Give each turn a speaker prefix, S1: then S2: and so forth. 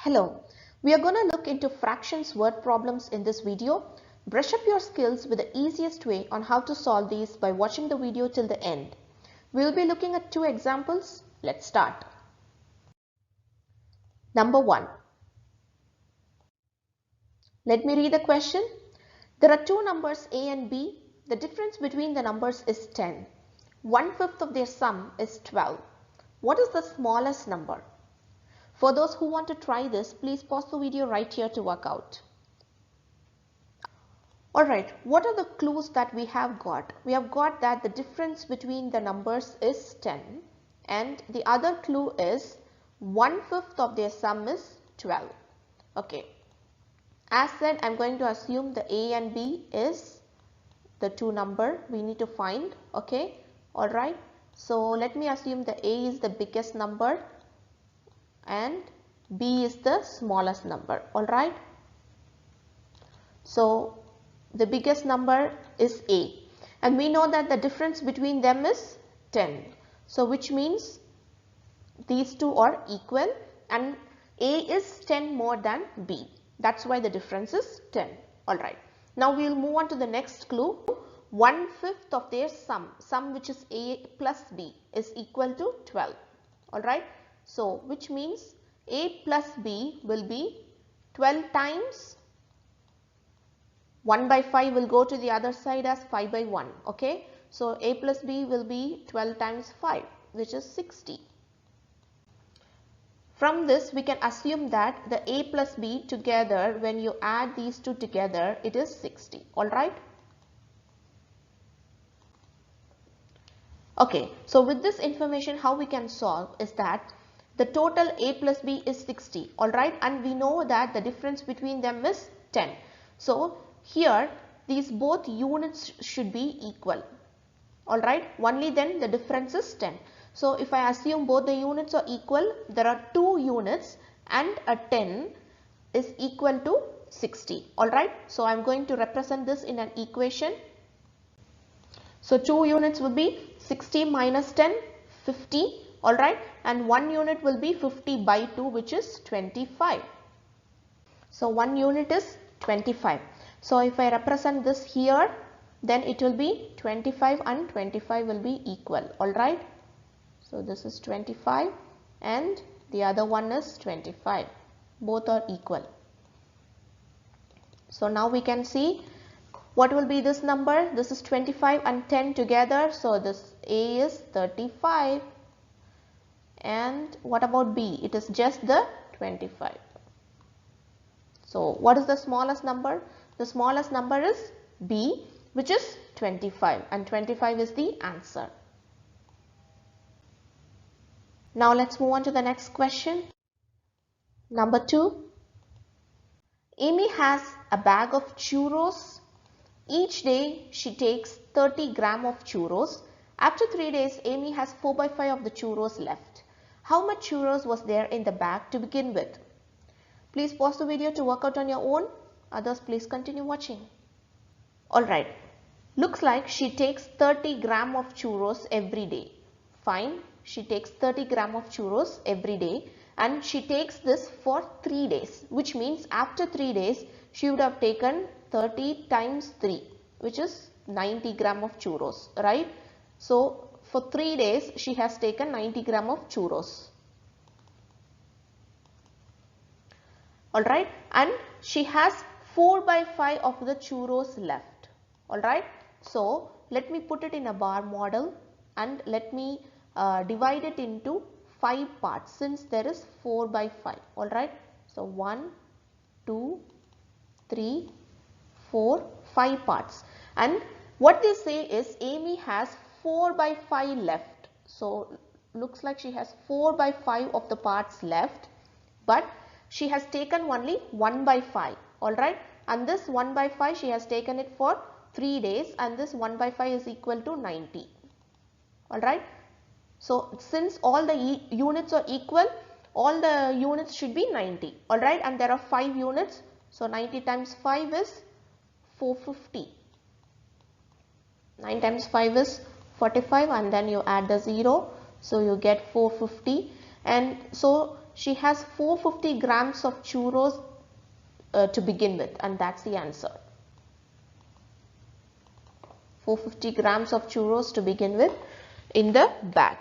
S1: Hello, we are going to look into fractions word problems in this video. Brush up your skills with the easiest way on how to solve these by watching the video till the end. We will be looking at two examples. Let's start. Number 1. Let me read the question. There are two numbers A and B. The difference between the numbers is 10. 1/5 of their sum is 12. What is the smallest number? For those who want to try this, please pause the video right here to work out. Alright, what are the clues that we have got? We have got that the difference between the numbers is 10 and the other clue is 1/5 of their sum is 12. Okay, as said, I am going to assume the A and B is the two number we need to find. Okay, alright, so let me assume the A is the biggest number and B is the smallest number. Alright, so the biggest number is A and we know that the difference between them is 10. So which means these two are equal and A is 10 more than B. That's why the difference is 10. Alright. Now we will move on to the next clue. 1/5 of their sum which is A plus B is equal to 12. Alright. So which means A plus B will be 12 times 1/5 will go to the other side as 5/1. Okay. So A plus B will be 12 times 5 which is 60. From this we can assume that the A plus B together, when you add these two together, it is 60. Alright. Okay, so with this information how we can solve is that the total A plus B is 60. Alright, and we know that the difference between them is 10. So here these both units should be equal. Alright, only then the difference is 10. So if I assume both the units are equal, there are two units and a 10 is equal to 60. Alright, so I am going to represent this in an equation. So two units will be 60 minus 10, 50. Alright, and one unit will be 50/2 which is 25. So one unit is 25. So if I represent this here, then it will be 25 and 25 will be equal. Alright. So this is 25 and the other one is 25. Both are equal. So now we can see what will be this number. This is 25 and 10 together. So this A is 35. And what about B? It is just the 25. So what is the smallest number? The smallest number is B, which is 25, and 25 is the answer. Now let's move on to the next question. Number 2. Amy has a bag of churros. Each day she takes 30 grams of churros. After 3 days, Amy has 4/5 of the churros left. How much churros was there in the bag to begin with? Please pause the video to work out on your own. Others, please continue watching. Alright, looks like she takes 30 grams of churros every day. Fine, she takes 30 grams of churros every day and she takes this for 3 days, which means after 3 days she would have taken 30 times 3, which is 90 grams of churros, right? So for 3 days she has taken 90 grams of churros. Alright, and she has 4/5 of the churros left. Alright, so let me put it in a bar model and let me divide it into 5 parts since there is 4/5. Alright, so 1, 2, 3, 4, 5 parts. And what they say is Amy has 4/5 left. So looks like she has 4/5 of the parts left, but she has taken only 1/5. Alright, and this 1/5 she has taken it for 3 days and this 1/5 is equal to 90. Alright, so since all the units are equal, all the units should be 90. Alright, and there are 5 units. So 90 times 5 is 450. 9 times 5 is 45 and then you add the 0. So you get 450. And so she has 450 grams of churros to begin with, and that's the answer. 450 grams of churros to begin with in the bag.